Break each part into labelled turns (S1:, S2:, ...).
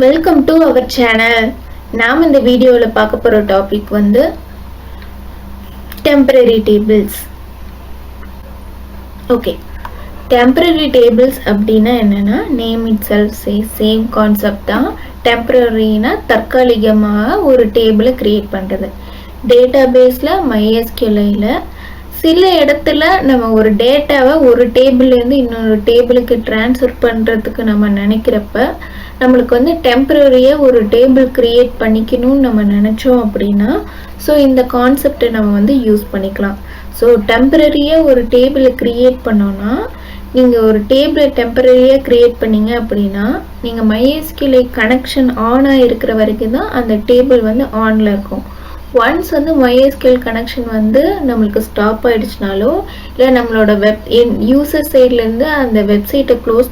S1: Welcome to our channel. நாம் இந்த வீடியோவில் பார்க்க போகிற டாபிக் வந்து temporary tables. Okay, temporary tables அப்படின்னா என்னென்னா name it self same concept தான். டெம்பரரினா தற்காலிகமாக ஒரு டேபிளை க்ரியேட் பண்ணுறது. டேட்டா பேஸில் MySQLயில் சில இடத்துல நம்ம ஒரு டேட்டாவை ஒரு டேபிள்லேருந்து இன்னொரு டேபிளுக்கு ட்ரான்ஸ்ஃபர் பண்ணுறதுக்கு நம்ம நினைக்கிறப்ப நம்மளுக்கு வந்து டெம்பரரியாக ஒரு டேபிள் க்ரியேட் பண்ணிக்கணும்னு நம்ம நினச்சோம் அப்படின்னா ஸோ இந்த கான்செப்டை நம்ம வந்து யூஸ் பண்ணிக்கலாம். ஸோ டெம்பரரியாக ஒரு டேபிளை க்ரியேட் பண்ணோன்னா நீங்கள் ஒரு டேபிளை டெம்பரரியாக க்ரியேட் பண்ணிங்க அப்படின்னா நீங்கள் MySQL கனெக்ஷன் ஆனாக இருக்கிற வரைக்கும் தான் அந்த டேபிள் வந்து ஆனில் இருக்கும். ஒன்ஸ் வந்து MySQL கனெக்ஷன் வந்து நம்மளுக்கு ஸ்டாப் ஆகிடுச்சுனாலோ இல்லை நம்மளோட யூசர் சைட்லேருந்து அந்த வெப்சைட்டை க்ளோஸ்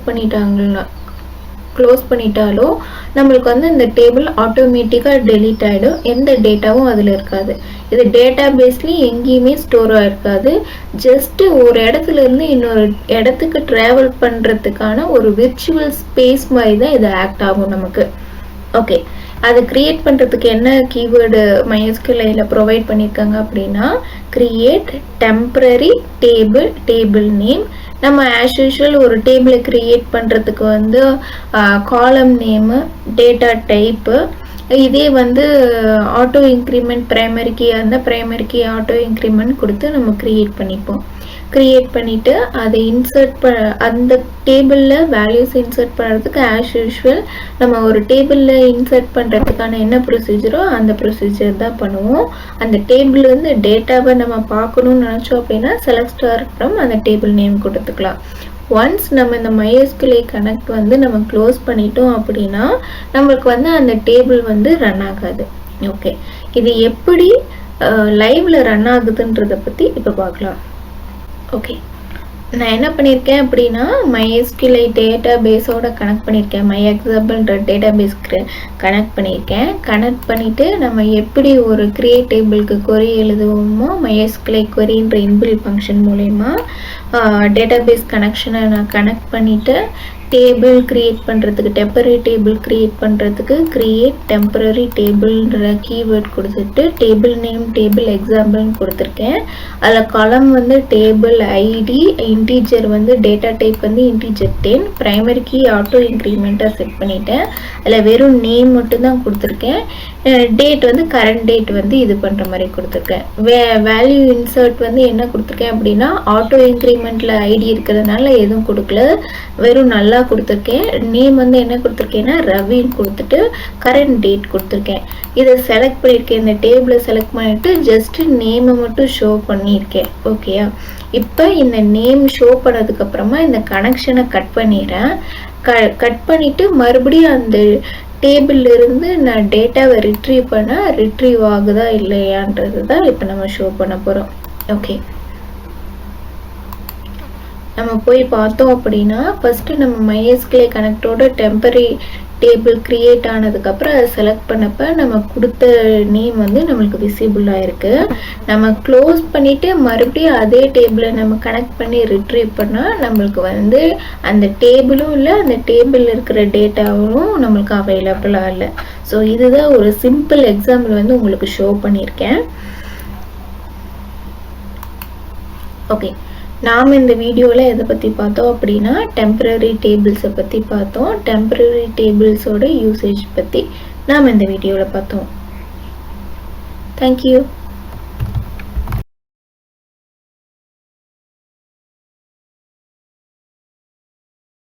S1: பண்ணிட்டாலோ நம்மளுக்கு வந்து இந்த டேபிள் ஆட்டோமேட்டிக்காக டெலீட் ஆகிடும். எந்த டேட்டாவும் அதில் இருக்காது. இது டேட்டா பேஸ்லேயும் எங்கேயுமே ஸ்டோர் ஆகிருக்காது. ஜஸ்ட்டு ஒரு இடத்துலேருந்து இன்னொரு இடத்துக்கு ட்ராவல் பண்ணுறதுக்கான ஒரு விர்ச்சுவல் ஸ்பேஸ் மாதிரி தான் இது ஆக்ட் ஆகும் நமக்கு. ஓகே, அதை க்ரியேட் பண்ணுறதுக்கு என்ன கீவேர்டு MySQL ப்ரொவைட் பண்ணியிருக்காங்க அப்படின்னா க்ரியேட் டெம்பரரி டேபிள் நேம். நம்ம ஆஸ் யூஷுவல் ஒரு டேபிளை க்ரியேட் பண்ணுறதுக்கு வந்து காலம் நேமு, டேட்டா டைப்பு, இதே வந்து ஆட்டோ இன்க்ரிமெண்ட் ப்ரைமரி கீயாக இருந்தால் ப்ரைமரி கீ ஆட்டோ இன்க்ரிமெண்ட் கொடுத்து நம்ம க்ரியேட் பண்ணிப்போம். க்ரியேட் பண்ணிவிட்டு அதை அந்த டேபிளில் வேல்யூஸ் இன்சர்ட் பண்ணுறதுக்கு ஆஸ் யூஷுவல் நம்ம ஒரு டேபிளில் இன்சர்ட் பண்ணுறதுக்கான என்ன ப்ரொசீஜரோ அந்த ப்ரொசீஜர் தான் பண்ணுவோம். அந்த டேபிள் வந்து டேட்டாவை நம்ம பார்க்கணுன்னு நினச்சோம் அப்படின்னா செலக்ட் ஃப்ரம் அந்த டேபிள் நேம் கொடுத்துக்கலாம். ஒன்ஸ் நம்ம இந்த MySQL கனெக்ட் வந்து நம்ம க்ளோஸ் பண்ணிட்டோம் அப்படின்னா நம்மளுக்கு வந்து அந்த டேபிள் வந்து ரன் ஆகாது. ஓகே, இது எப்படி லைவ்ல ரன் ஆகுதுன்றதை பற்றி இப்போ பார்க்கலாம். ஓகே, நான் என்ன பண்ணியிருக்கேன் அப்படின்னா MySQL டேட்டா பேஸோட கனெக்ட் பண்ணியிருக்கேன். MyExampleன்ற டேட்டா பேஸ்க்கு கனெக்ட் பண்ணியிருக்கேன். கனெக்ட் பண்ணிவிட்டு நம்ம எப்படி ஒரு கிரியேட் டேபிளுக்கு கொரி எழுதுவோமோ MySQL கொரின்ற இன்பில் ஃபங்க்ஷன் மூலயமா டேட்டா பேஸ் கனெக்ஷனை நான் கனெக்ட் பண்ணிவிட்டு டேபிள் க்ரியேட் பண்ணுறதுக்கு டெம்பரரி டேபிள் க்ரியேட் பண்ணுறதுக்கு க்ரியேட் டெம்பரரி டேபிள்ன்ற கீவேர்ட் கொடுத்துட்டு டேபிள் நேம் டேபிள் எக்ஸாம்பிள்னு கொடுத்துருக்கேன். அதில் காலம் வந்து டேபிள் ஐடி, இன்டீஜர் வந்து டேட்டா டைப் வந்து இன்டீஜர் 10, ப்ரைமரி கீ ஆட்டோ இன்க்ரிமெண்ட்டாக செட் பண்ணிட்டேன். அதில் வெறும் நேம் மட்டும்தான் கொடுத்துருக்கேன். டேட் வந்து கரண்ட் டேட் வந்து இது பண்ணுற மாதிரி கொடுத்துருக்கேன். வேல்யூ இன்சர்ட் வந்து என்ன கொடுத்துருக்கேன் அப்படின்னா ஆட்டோ இன்க்ரிமெண்ட்டில் ஐடி இருக்கிறதுனால எதுவும் கொடுக்கல, வெறும் நல்லா கொடுத்துருக்கேன். நேம் வந்து என்ன கொடுத்துருக்கேன்னா ரவின்னு கொடுத்துட்டு கரண்ட் டேட் கொடுத்துருக்கேன். இதை செலக்ட் பண்ணியிருக்கேன். இந்த டேபிளை செலக்ட் பண்ணிட்டு ஜஸ்ட் நேமை மட்டும் ஷோ பண்ணியிருக்கேன். ஓகேயா, இப்போ இந்த நேம் ஷோ பண்ணதுக்கப்புறமா இந்த கனெக்ஷனை கட் பண்ணிடுறேன். கட் பண்ணிவிட்டு மறுபடியும் அந்த டேபிள் இருந்து நான் டேட்டாவை ரிட்ரீவ் ஆகுதா இல்லையான்றது தான் இப்போ நம்ம ஷோ பண்ண போகிறோம். ஓகே, நம்ம போய் பார்த்தோம் அப்படின்னா ஃபஸ்ட்டு நம்ம MySQL கனெக்டோட டெம்பரரி டேபிள் க்ரியேட் ஆனதுக்கப்புறம் அதை செலக்ட் பண்ணப்போ நம்ம கொடுத்த நேம் வந்து நம்மளுக்கு விசிபிளாக இருக்குது. நம்ம க்ளோஸ் பண்ணிவிட்டு மறுபடியும் அதே டேபிளை நம்ம கனெக்ட் பண்ணி ரிட்ரீவ் பண்ணால் நம்மளுக்கு வந்து அந்த டேபிளும் இல்லை, அந்த டேபிளில் இருக்கிற டேட்டாவும் நம்மளுக்கு அவைலபிளாக இல்லை. ஸோ இதுதான் ஒரு சிம்பிள் எக்ஸாம்பிள் வந்து உங்களுக்கு ஷோ பண்ணியிருக்கேன். ஓகே, நாம் இந்த வீடியோவில் எதை பற்றி பார்த்தோம் அப்படின்னா டெம்பரரி டேபிள்ஸை பற்றி பார்த்தோம். டெம்பரரி டேபிள்ஸோட யூசேஜ் பற்றி நாம் இந்த வீடியோவில் பார்த்தோம். தேங்க்யூ.